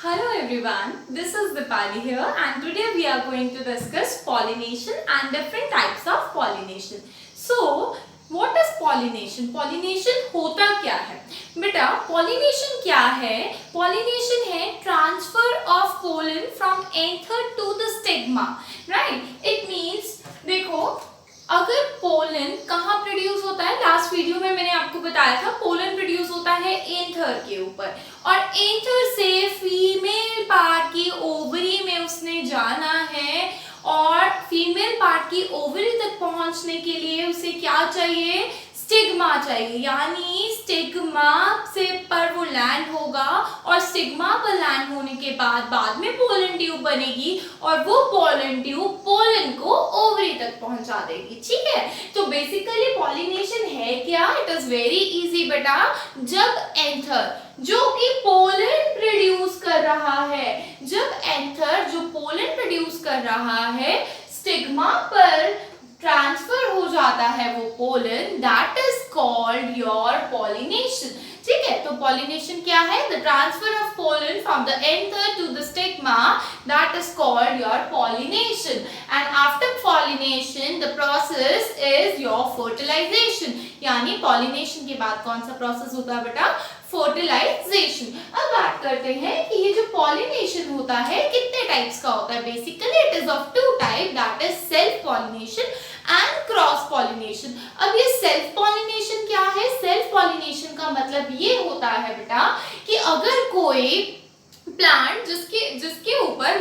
Hello everyone, this is Dipali here and today we are going to discuss pollination and different types of pollination. So, what is pollination? Pollination होता क्या है? बेटा pollination क्या है? Pollination है transfer of pollen from anther to the stigma, right? It means देखो अगर pollen कहाँ प्रोड्यूस होता है, लास्ट वीडियो में मैंने आपको बताया था पोलन प्रोड्यूस होता है एंथर के ऊपर और एंथर से फीमेल पार्ट की ओवरी में उसने जाना है और फीमेल पार्ट की ओवरी तक पहुंचने के लिए उसे क्या चाहिए, स्टिग्मा चाहिए, यानी स्टिग्मा से पर वो लैंड होगा और स्टिग्मा पर लैंड होने के बाद में पोलन ट्यूब बनेगी और वो पोलन ट्यूब पोलन को ओवरी तक पहुंचा देगी। ठीक है, तो बेसिकली पॉलिनेशन है क्या? इट इज वेरी इजी बेटा। जब एंथर जो कि पोलन प्रोड्यूस कर रहा है, जब एंथर जो पोलन प्रोड्यूस कर रहा है स्टिग्मा पर ट्रांसफर हो जाता है वो pollen, that is called your pollination. ठीक है, तो पॉलिनेशन क्या है? The transfer of pollen from the anther to the stigma, that is called your pollination. And after pollination the process is your fertilization, यानी पॉलिनेशन के बाद कौन सा प्रोसेस होता है बेटा? फर्टिलाइजेशन। अब बात करते हैं कि ये जो पॉलिनेशन होता है कितने टाइप्स का होता है। Basically it is of two type, that is self pollination and cross pollination. अब ये सेल्फ पॉलिनेशन क्या है? सेल्फ पॉलिनेशन का मतलब ये होता है बेटा कि अगर कोई प्लांट जिसके ऊपर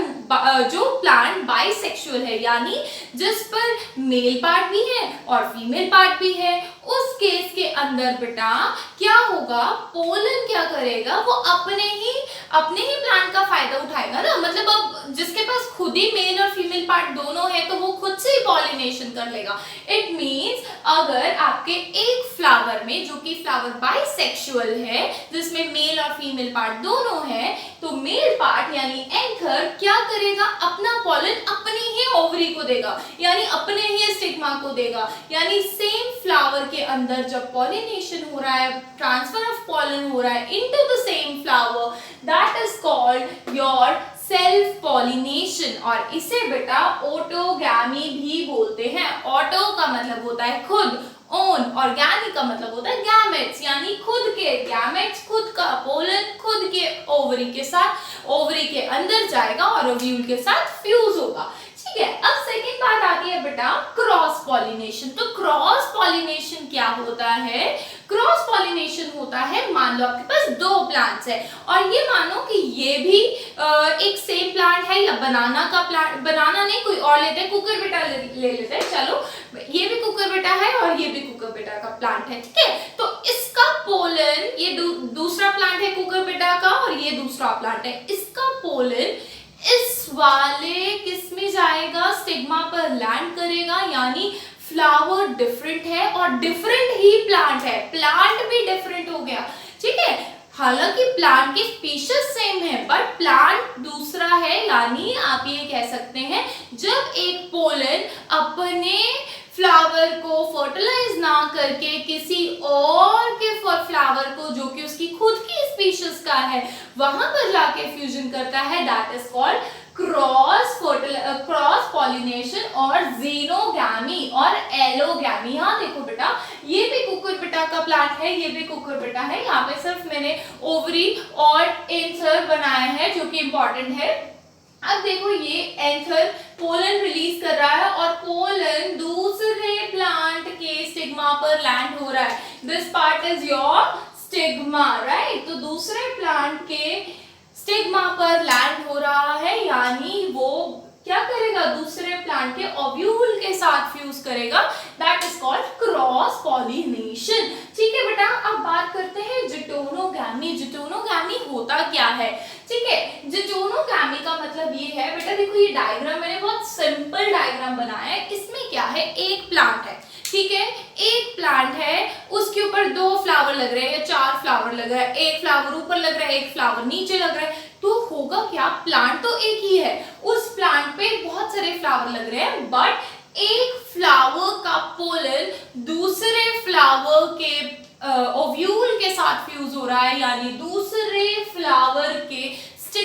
जो प्लांट बाइसेक्सुअल है, यानी जिस पर मेल पार्ट भी है और फीमेल पार्ट भी है, उस केस के अंदर बेटा क्या होगा, पोलन क्या करेगा, वो अपने ही प्लांट का फायदा उठाएगा ना। मतलब अब जिसके पास खुद ही मेल और फीमेल पार्ट दोनों है तो वो खुद से ही पॉलिनेशन कर लेगा। इट मींस अगर आपके एक फ्लावर में, जो कि फ्लावर बाइसेक्सुअल है जिसमें मेल और फीमेल पार्ट दोनों है, तो मेल पार्ट यानी एंथर क्या करेगा, अपना पॉलन अपनी ही ओवरी को देगा, यानी अपने ही स्टिग्मा को देगा। यानी सेम फ्लावर के अंदर जब पॉलिनेशन हो रहा है, ट्रांसफर ऑफ पॉलन हो रहा है into the same flower, that is called your self pollination. और इसे बेटा ऑटोगैमी भी बोलते हैं। ऑटो का मतलब होता है खुद, ओन, और गैमी का मतलब होता है गैमेट्स, यानी खुद के गैमेट्स, खुद का पोलन खुद के ओवरी के साथ ओवरी के अंदर जाएगा और ओव्यूल के साथ फ्यूज होगा। ठीक है, अब सेकेंड बात आती है बेटा क्रॉस पॉलिनेशन। तो क्रॉस पॉलिनेशन क्या होता है? क्रॉस पॉलिनेशन होता है, मान लो आपके पास दो प्लांट्स है और ये मानो कि ये भी एक सेम प्लांट है, या बनाना का प्लांट, बनाना नहीं कोई और लेते हैं, कुकर बेटा ले लेते हैं, चलो ये भी कुकर बेटा है और ये भी कुकर बेटा का प्लांट है। ठीक है, तो इसका पोलन, ये दूसरा प्लांट है कुकर बेटा का और ये दूसरा प्लांट है, इसका पोलन इस वाले किस में जाएगा, स्टिग्मा पर लैंड करेगा, यानी फ्लावर डिफरेंट है और डिफरेंट ही प्लांट है, प्लांट भी डिफरेंट हो गया। ठीक है, हालांकि प्लांट की स्पीशीज सेम है बट प्लांट दूसरा है, यानी आप ये कह सकते हैं जब एक पोलन अपने फ्लावर को फर्टिलाइज ना करके किसी और के फ्लावर को, जो कि उसकी खुद की स्पीशीज का है, वहां पर जाके फ्यूजन करता है, that is called cross pollination और जीनोगैमी और एलोगैमी। हाँ देखो बेटा, ये भी कुकुरबिटा का प्लांट है, ये भी कुकुरबिटा है, यहाँ पे सिर्फ मैंने ओवरी और एंथर बनाया है जो कि इंपॉर्टेंट है। अब देखो ये एंथर पोलन रिलीज कर रहा है और पोलन दूसरे प्लांट के स्टिग्मा पर लैंड हो रहा है। This part is your stigma, right? तो दूसरे प्लांट के स्टिग्मा पर लैंड हो रहा है, यानी वो क्या करेगा, दूसरे प्लांट के ओव्यूल के साथ फ्यूज करेगा, that is called cross pollination. ठीक है बेटा, अब बात करते हैं जिटोनोगैमी। जिटोनोगैमी होता क्या है? ठीक है, जिटोनोगैमी का मतलब ये है बेटा, देखो ये डायग्राम मैंने बहुत सिंपल डायग्राम बनाया है। इसमें क्या है, एक प्लांट है, ठीक है, एक प्लांट है, उसके ऊपर दो फ्लावर लग रहे हैं या चार फ्लावर लग रहा है, एक फ्लावर ऊपर लग रहा है, एक फ्लावर नीचे लग रहा है, तो होगा क्या, प्लांट तो एक ही है, उस प्लांट पे बहुत सारे फ्लावर लग रहे हैं, बट एक फ्लावर का पोलन दूसरे फ्लावर के ओव्यूल के साथ फ्यूज हो रहा है, यानी दूसरे फ्लावर के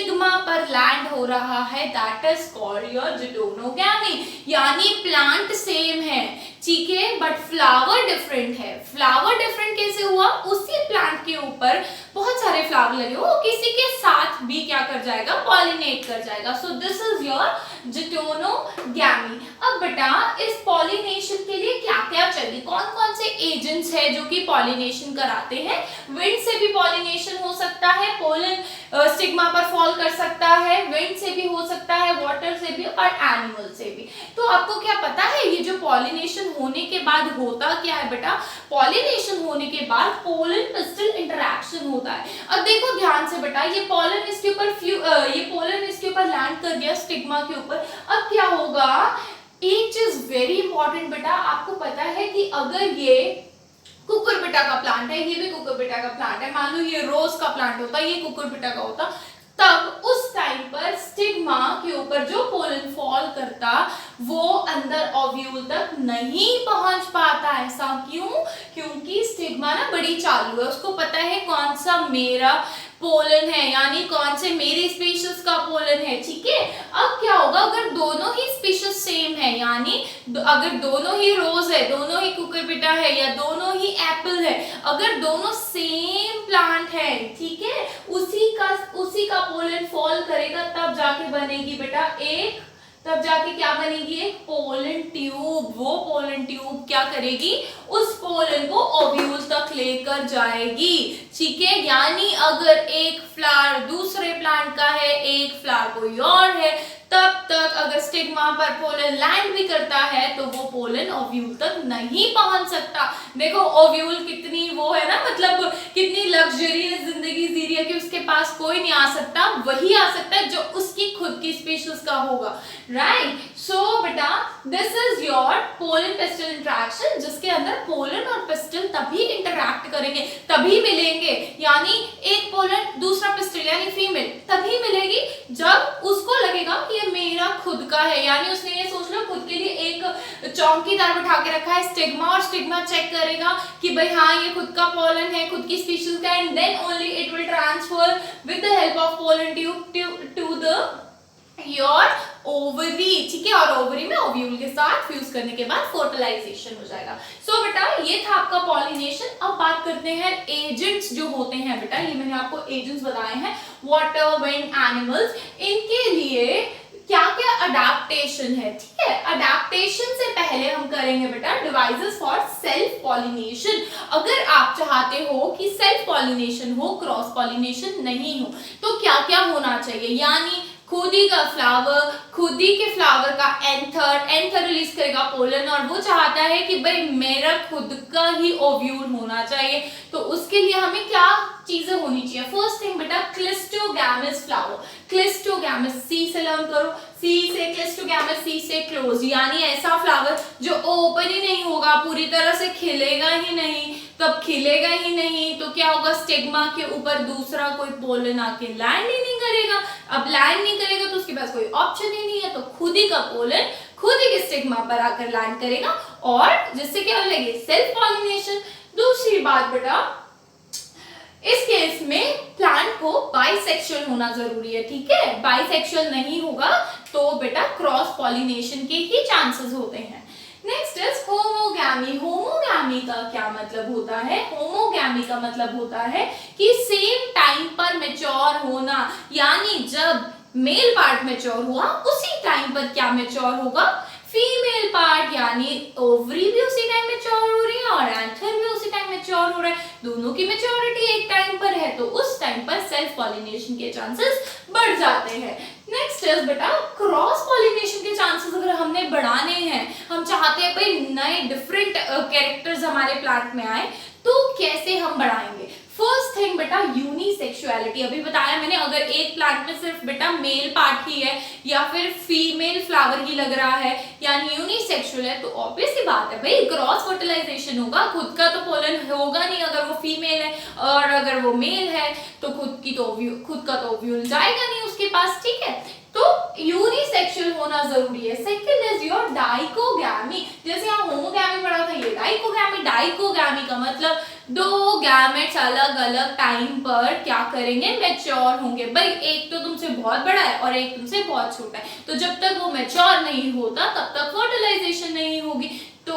स्टिग्मा पर लैंड हो रहा है, दैट इज कॉल्ड योर ज़िटोनोगैमी। यानी प्लांट सेम है, ठीक है, बट फ्लावर डिफरेंट है। फ्लावर डिफरेंट कैसे हुआ? उसी प्लांट के ऊपर बहुत सारे फ्लावर लगे हो, किसी के साथ भी क्या कर जाएगा? पॉलिनेट कर जाएगा। So this is your geitonogamy. अब बेटा इस पॉलिनेशन के लिए क्या क्या चाहिए? कौन कौन से एजेंट्स है जो कि पॉलिनेशन कराते हैं? विंड से भी पॉलिनेशन हो सकता है, पोलन स्टिग्मा पर फॉल कर सकता है, विंड से भी हो सकता है, वाटर से भी और एनिमल से भी। तो आपको क्या पता है ये जो पॉलिनेशन होने के बाद होता क्या है बेटा? पॉलिनेशन होने के बाद पोलन पिस्टल इंटरैक्शन होता है। अब देखो ध्यान से बेटा, ये पोलन इसके ऊपर लैंड कर गया स्टिग्मा के ऊपर। अब क्या होगा? एक चीज वेरी इंपॉर्टेंट बेटा, आपको पता है कि अगर ये कुकुरबिटा का प्लांट है, ये भी कुकुरबिटा का प्लांट है, मान लो ये रोज का प्लांट होता, ये कुकुरबिटा का होता, तब उस टाइम पर स्टिग्मा के ऊपर जो पोलन फॉल करता वो अंदर ओव्यूल तक नहीं पहुंच पाता। ऐसा क्यों? क्योंकि स्टिग्मा ना बड़ी चालू है, उसको पता है कौन सा मेरा पोलन है, यानी कौन से मेरी स्पीशीज का पोलन है, ठीक है। अब क्या होगा? अगर दोनों ही स्पीशीज सेम है, यानी अगर दोनों ही रोज है, दोनों ही कुकुरबिटा है या दोनों ही एप्पल है, अगर दोनों सेम प्लांट है, ठीक है, उसी का पोलन फॉल करेगा तब जाके बनेगी बेटा एक, तब जाके क्या बनेगी? एक पोलन ट्यूब। वो पोलन ट्यूब क्या करेगी? उस पोलन को ओव्यूल तक लेकर जाएगी, ठीक है। यानी अगर एक फ्लावर दूसरे प्लांट का है, एक फ्लावर कोई और है, तब तक अगर स्टिग्मा पर पोलन लैंड भी करता है तो वो पोलन ओव्यूल तक नहीं पहुंच सकता। देखो ओव्यूल कितनी वो है ना, मतलब कितनी लग्जरियस जिंदगी जी रही है कि उसके पास कोई नहीं आ सकता, वही आ सकता है जो उसकी खुद की स्पीशीज का होगा, राइट। सो बेटा this is your pollen pistol interaction, जिसके अंदर पोलन और पिस्टल तभी इंटरैक्ट करेंगे, तभी मिलेंगे, यानी एक पोलन दूसरा पिस्टल यानी फीमेल तभी मिलेगी जब उसको लगेगा कि ये मेरा खुद का है। यानी उसने ये सोच लो खुद के लिए एक चौकीदार बिठा के रखा है स्टिग्मा, और स्टिग्मा चेक करेगा कि भाई हाँ ये खुद का पोलन है, खुद की स्पीशीज का, and then only it will transfer with the help of pollen tube to the your ovary, ठीक है। और ओवरी में ओव्यूल के साथ फ्यूज करने के बाद फर्टिलाइजेशन हो जाएगा। सो बेटा ये था आपका पॉलिनेशन। अब बात करते हैं एजेंट्स जो होते हैं बेटा, ये मैंने आपको एजेंट्स बताए हैं, वाटर, विंड, एनिमल्स, इनके लिए क्या क्या अडेप्टेशन है, ठीक है। अडेप्टेशन से पहले हम करेंगे बेटा डिवाइसेस फॉर सेल्फ पॉलिनेशन। अगर आप चाहते हो कि सेल्फ पॉलिनेशन हो, क्रॉस पॉलिनेशन नहीं हो, तो क्या क्या होना चाहिए? यानी खुद ही का फ्लावर, खुद ही के फ्लावर का एंथर रिलीज करेगा पोलन, और वो चाहता है कि भाई मेरा खुद का ही ओव्यूल होना चाहिए। तो उसके लिए हमें क्या चीजें होनी चाहिए? फर्स्ट थिंग बेटा क्लिस्टोगैमस फ्लावर। क्लिस्टोगैमस, सी से लर्न करो, सी से क्लिस्टोगैमस, सी से क्लोज, यानी ऐसा फ्लावर जो ओपन ही नहीं होगा, पूरी तरह से खिलेगा ही नहीं। तब खिलेगा ही नहीं तो क्या होगा? स्टिग्मा के ऊपर दूसरा कोई पोलन आके लैंड ही नहीं करेगा। अब लैंड नहीं करेगा तो उसके पास कोई ऑप्शन ही नहीं है, तो खुद ही का पोलन खुद ही के स्टिग्मा पर आकर लैंड करेगा, और जिससे क्या हो जाएगी? Self pollination. दूसरी बात बेटा, इस केस में प्लांट को बाइसेक्सुअल होना जरूरी है, ठीक है। बाइसेक्सुअल नहीं होगा तो बेटा क्रॉस पॉलिनेशन के ही चांसेस होते हैं। Next is homogamy. होमोगैमी का क्या मतलब होता है? होमोगैमी का मतलब होता है कि सेम टाइम पर मैच्योर होना, यानी जब मेल पार्ट मैच्योर हुआ उसी टाइम पर क्या मैच्योर होगा? फीमेल पार्ट, यानी ओवरी भी उसी टाइम मैच्योर हो रही है और एंथर भी उसी टाइम मैच्योर हो रहा है, दोनों की मैच्योरिटी एक टाइम पर है, तो उस टाइम पर सेल्फ पॉलिनेशन के चांसेस बढ़ जाते हैं। नेक्स्ट इज बेटा क्रॉस पॉलिनेशन के चांसेस अगर हमने बढ़ाने हैं, हम चाहते हैं भाई नए डिफरेंट कैरेक्टर्स हमारे प्लांट में आए, तो कैसे हम बढ़ाएंगे? फर्स्ट थिंग बेटा यूनिसेक्सुअलिटी। अभी बताया मैंने, अगर एक प्लांट में सिर्फ बेटा मेल पार्ट ही है या फिर फीमेल फ्लावर ही लग रहा है, यानी यूनिसेक्सुअल है, तो ऑब्वियस ही बात है भाई क्रॉस फर्टिलाइजेशन होगा, खुद का तो पोलन होगा नहीं अगर वो फीमेल है, और अगर वो मेल है तो खुद का तो ओव्यूल जाएगा नहीं उसके पास, ठीक है। तो यूनिसेक्सुअल होना जरूरी है। सेकंड इज योर डाइकोगैमी, जैसे यहाँ होमोगैमी पढ़ा था, ये डाइकोगैमी। डाइकोगैमी का मतलब दो गैमेट्स अलग अलग टाइम पर क्या करेंगे, मैच्योर होंगे। भाई एक तो तुमसे बहुत बड़ा है और एक तुमसे बहुत छोटा है, तो जब तक वो मैच्योर नहीं होता तब तक फर्टिलाइजेशन नहीं होगी। तो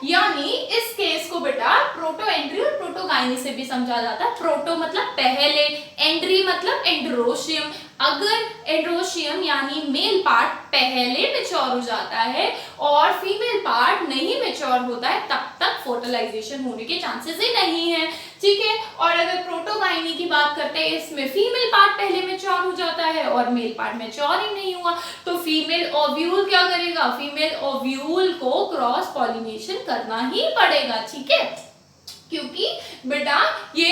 यानी इस केस को बेटा प्रोटो एंड्री और प्रोटोगाइनी से भी समझा जाता है। प्रोटो मतलब पहले, एंड्री मतलब एंड्रोशियम। अगर एंड्रोशियम यानी मेल पार्ट पहले मैच्योर हो जाता है और फीमेल पार्ट नहीं मैच्योर होता है, तब तक फर्टिलाइजेशन होने के चांसेस ही नहीं है, ठीक है। और अगर प्रोटोगाइनी की बात करते हैं, इसमें फीमेल पार्ट पहले मैच्योर हो जाता है और मेल पार्ट मैच्योर ही नहीं हुआ, तो फीमेल ओव्यूल क्या करेगा, फीमेल ओव्यूल को क्रॉस पॉलिनेशन करना ही पड़ेगा, ठीक है। क्योंकि बेटा ये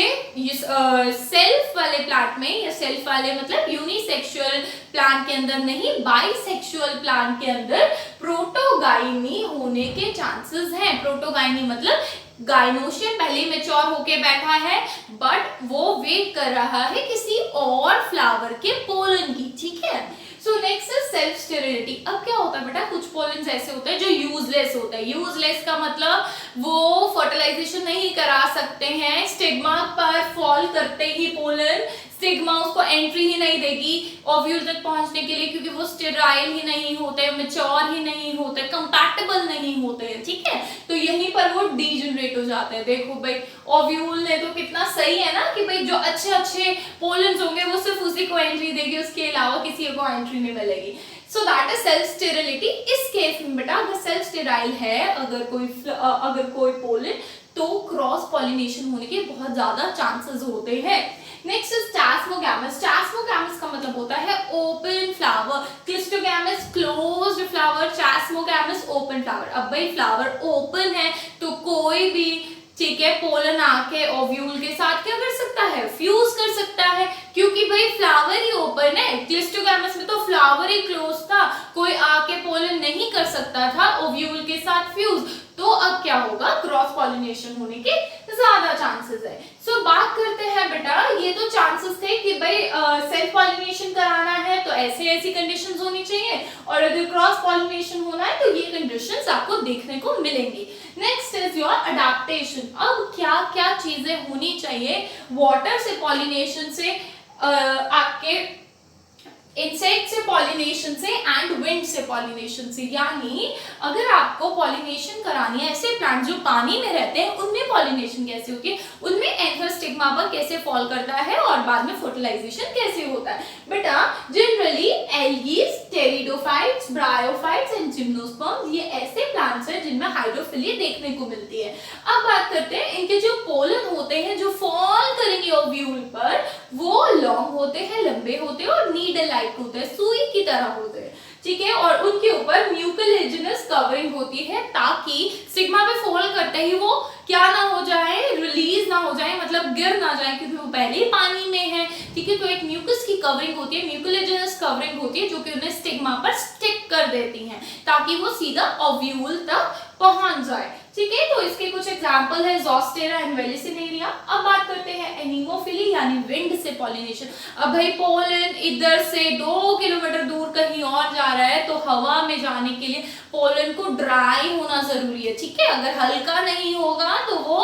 सेल्फ वाले प्लांट में, या सेल्फ वाले मतलब यूनिसेक्सुअल प्लांट के अंदर नहीं, बाइसेक्सुअल प्लांट के अंदर प्रोटोगाइनी होने के चांसेस हैं। प्रोटोगाइनी मतलब गाइनोशियम पहले मैच्योर होके बैठा है, बट वो वेट कर रहा है किसी और फ्लावर के पोलन की, ठीक है। So next is self sterility. अब क्या होता है बेटा, कुछ पोलन्स ऐसे होते हैं जो यूजलेस होते हैं। यूजलेस का मतलब वो फर्टिलाइजेशन नहीं करा सकते हैं, स्टिग्मा पर फॉल करते ही पोलन, स्टिग्मा उसको एंट्री ही नहीं देगी ओव्यूल तक पहुंचने के लिए, क्योंकि वो स्टेराइल ही नहीं होते, मैच्योर ही नहीं होते, कंपैटिबल नहीं होते हैं, ठीक है। तो यहीं पर वो डीजनरेट हो जाते हैं। देखो भाई ओव्यूल ने तो कितना सही है ना कि भाई जो अच्छे अच्छे पोलन्स होंगे वो सिर्फ उसी को एंट्री देगी, उसके अलावा किसी को एंट्री नहीं मिलेगी। So that is self sterility. इस केस में बेटा अगर सेल्फ स्टेराइल है अगर कोई पोलन, तो क्रॉस पॉलिनेशन होने के बहुत ज्यादा चांसेस होते हैं। Next is स्टास्मोगैमस। स्टास्मोगैमस का मतलब होता है open flower, cleistogamous closed flower, chasmogamous open flower. अब भाई फ्लावर ओपन है तो कोई भी, ठीक है, पोलन आके ओव्यूल के साथ क्या कर सकता है, फ्यूज कर सकता है, क्योंकि भाई फ्लावर ही ओपन है। क्लिस्टोगैमस में तो फ्लावर ही क्लोज था, कोई आके पोलन नहीं कर सकता था ओव्यूल के साथ फ्यूज। तो अब क्या होगा, क्रॉस पॉलिनेशन होने के ज्यादा चांसेस है। सो बात करते हैं बेटा, ये तो चांसेस थे कि भाई सेल्फ पॉलिनेशन कराना है तो ऐसे ऐसी कंडीशंस होनी चाहिए, और अगर क्रॉस पॉलिनेशन होना है तो ये कंडीशंस आपको देखने को मिलेंगी। Next is your adaptation. अब क्या क्या चीजें होनी चाहिए वाटर से पॉलिनेशन से, आपके इंसेक्ट से पॉलिनेशन से एंड विंड से पॉलिनेशन से। यानी अगर आपको पॉलिनेशन करानी है, ऐसे प्लांट जो पानी में रहते हैं उनमें पॉलिनेशन कैसे होती है, उनमें एंथर स्टिग्मा पर कैसे फॉल करता है और बाद में फर्टिलाइजेशन कैसे होता है। बेटा generally algae, pteridophytes, bryophytes and gymnosperms, ये ऐसे प्लांट्स हैं जिनमें हाइड्रोफिली देखने को मिलती है। अब बात करते हैं इनके जो पोलन होते हैं जो फॉल करेंगे ओव्यूल पर, वो लॉन्ग होते हैं, लंबे होते हैं और नीडल लाइक होते हैं, सुई की तरह होते हैं, ठीक है। और उनके ऊपर म्यूकोलेजिनस कवरिंग होती है ताकि स्टिग्मा पे फॉल करते ही वो क्या ना हो जाए, रिलीज ना हो जाए, मतलब गिर ना जाए, क्योंकि वो पहले ही पानी में है, ठीक है। तो एक म्यूकस की कवरिंग होती है, म्यूकोलेजिनस कवरिंग होती है, जो कि उन्हें स्टिग्मा पर स्टिक कर देती हैं ताकि वो सीधा ओव्यूल तक पहुंच जाए, ठीक है। तो इसके कुछ एग्जांपल है ज़ोस्टेरा एंड वेलिसिनेरिया। अब बात करते हैं एनीमोफिली यानी विंड से पॉलिनेशन। अब भाई पोलन इधर से 2 किलोमीटर दूर कहीं और जा रहा है, तो हवा में जाने के लिए पोलन को ड्राई होना जरूरी है, ठीक है। अगर हल्का नहीं होगा तो वो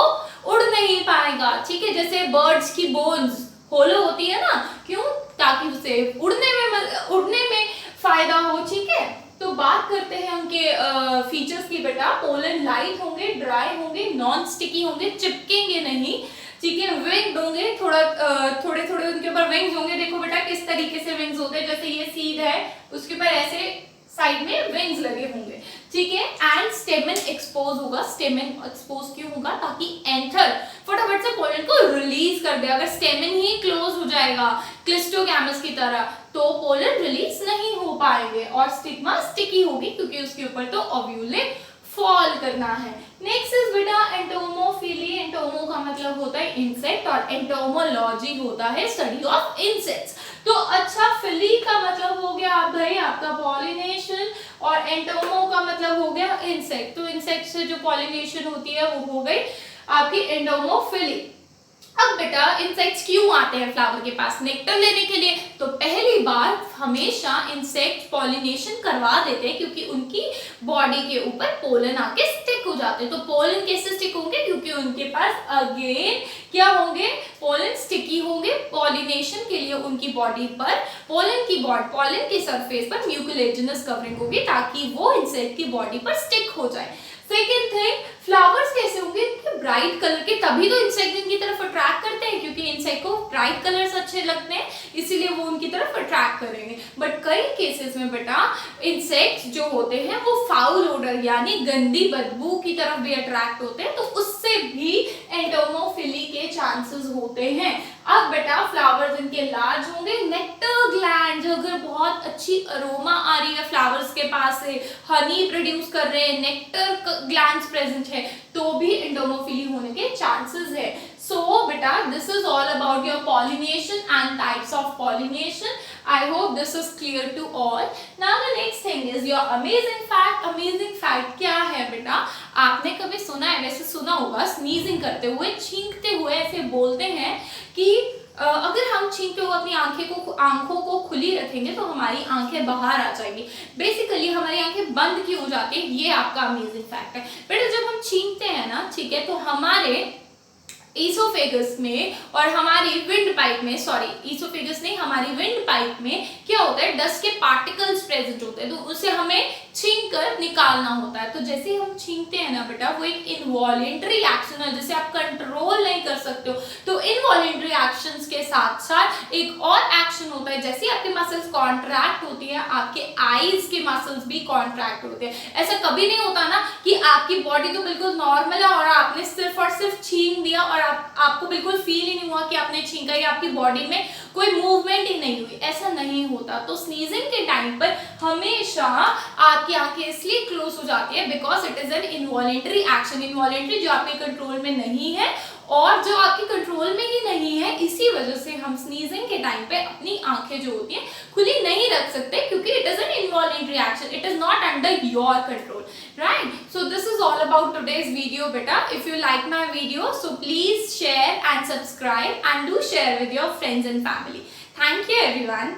उड़ नहीं पाएगा, ठीक है। जैसे बर्ड्स की बोन्स होलो होती है ना, क्यों, ताकि उसे उड़ने में फायदा हो, ठीक है। तो बात करते हैं उनके फीचर्स की बेटा। पोलन लाइट होंगे, ड्राई होंगे, नॉन स्टिकी होंगे, चिपकेंगे नहीं, ठीक है। विंग्ड होंगे, थोड़े थोड़े उनके ऊपर विंग्स होंगे। देखो बेटा किस तरीके से विंग्स होते हैं, जैसे ये सीड है उसके ऊपर ऐसे साइड में विंग्स लगे होंगे, ठीक है। एंड स्टेमन एक्सपोज होगा। स्टेमन एक्सपोज क्यों होगा, ताकि एंथर फटाफट से पोलन को रिलीज कर दे। अगर स्टेमन ही क्लोज हो जाएगा क्लिस्टोगैमस की तरह तो पोलन रिलीज नहीं हो पाएंगे और स्टिग्मा स्टिकी होगी, क्योंकि उसके ऊपर तो ओव्यूल ने फॉल करना है। नेक्स्ट इज बेटा एंटोमोफिली। एंटोमो का मतलब होता है इंसेक्ट और एंटोमोलॉजी होता है स्टडी ऑफ इंसेक्ट्स। तो अच्छा, फिली का मतलब हो गया आप भाई आपका पॉलिनेशन, और एंटोमो का मतलब हो गया इंसेक्ट। तो इंसेक्ट से जो पॉलिनेशन होती है वो हो गई आपकी एंटोमोफिली। अब बेटा इंसेक्ट्स क्यों आते हैं फ्लावर के पास? नेक्टर लेने के लिए। तो पहली बार हमेशा इंसेक्ट पॉलिनेशन करवा देते हैं क्योंकि उनकी बॉडी के ऊपर पोलन आके स्टिक हो जाते हैं। तो पोलन कैसे स्टिक होंगे? क्योंकि उनके पास अगेन क्या होंगे? पोलन स्टिकी होंगे। पॉलिनेशन के लिए उनकी बॉडी पर पोलन की सरफेस पर म्यूकोलेजिनस कवरिंग होगी ताकि वो इंसेक्ट की बॉडी पर स्टिक हो जाए। सेकेंड थिंग, फ्लावर्स कैसे होंगे? ब्राइट कलर के, तभी तो इंसेक्ट इनकी तरफ अट्रैक्ट करते हैं क्योंकि इंसेक्ट को ब्राइट कलर्स अच्छे लगते हैं, इसीलिए वो उनकी तरफ अट्रैक्ट करेंगे। बट कई केसेस में बेटा इंसेक्ट्स जो होते हैं वो फाउल ओडर यानी गंदी बदबू की तरफ भी अट्रैक्ट होते हैं, तो उससे भी एंडोमोफिली के चांसेस होते हैं। अब बेटा फ्लावर्स इनके लार्ज होंगे। नेक्टर ग्लैंड, अगर बहुत अच्छी अरोमा आ रही है फ्लावर्स के पास से, हनी प्रोड्यूस कर रहे हैं, नेक्टर ग्लैंड्स प्रेजेंट है, तो भी एंडोमोफिली होने के चांसेस है। सो बेटा this is all about your pollination and types of pollination. I hope this is clear to all. Now the next thing is your amazing fact. Amazing fact क्या है बेटा? आपने कभी सुना है, वैसे सुना होगा, स्नीजिंग करते हुए, छींकते हुए ऐसे बोलते हैं कि अगर हम छींकते हुए अपनी आंखों को खुली रखेंगे तो हमारी आंखें बाहर आ जाएंगी। बेसिकली हमारी आंखें बंद क्यों हो जाती है, ये आपका अमेजिंग फैक्ट है बेटा। जब हम छींकते हैं ना, ठीक है, तो हमारे ईसोफेगस में और हमारी विंड पाइप में, ईसोफेगस नहीं, हमारी विंड पाइप में क्या होता है, डस्ट के पार्टिकल्स प्रेजेंट होते हैं, तो उसे हमें छींक कर निकालना होता है। तो जैसे ही हम छींकते हैं ना बेटा, वो एक इनवॉलेंट्री एक्शन है जिसे आप कंट्रोल नहीं कर सकते हो। तो इनवॉलेंट्री एक्शंस के साथ साथ एक और एक्शन होता है, जैसे आपकी मसल्स कॉन्ट्रैक्ट होती है, आपके आईज के मसल्स भी कॉन्ट्रैक्ट होते हैं। ऐसा कभी नहीं होता ना कि आपकी बॉडी तो बिल्कुल नॉर्मल है और आपने सिर्फ और सिर्फ छींक दिया और आपको बिल्कुल फील ही नहीं हुआ कि आपने छींका या आपकी बॉडी में कोई मूवमेंट ही नहीं हुई। ऐसा नहीं होता। तो स्नीजिंग के टाइम पर हमेशा आपकी आंखें इसलिए क्लोज हो जाती है because it is an involuntary action. Involuntary जो आपके कंट्रोल में नहीं है और जो आपके कंट्रोल में ही नहीं है, इसी वजह से हम स्नीजिंग के टाइम पे अपनी आंखें जो होती हैं खुली नहीं रख सकते क्योंकि it is an involuntary action, it is not under your control, right? So this is all about today's video बेटा. If you like my video, so please share and subscribe and do share with your friends and family. Thank you everyone.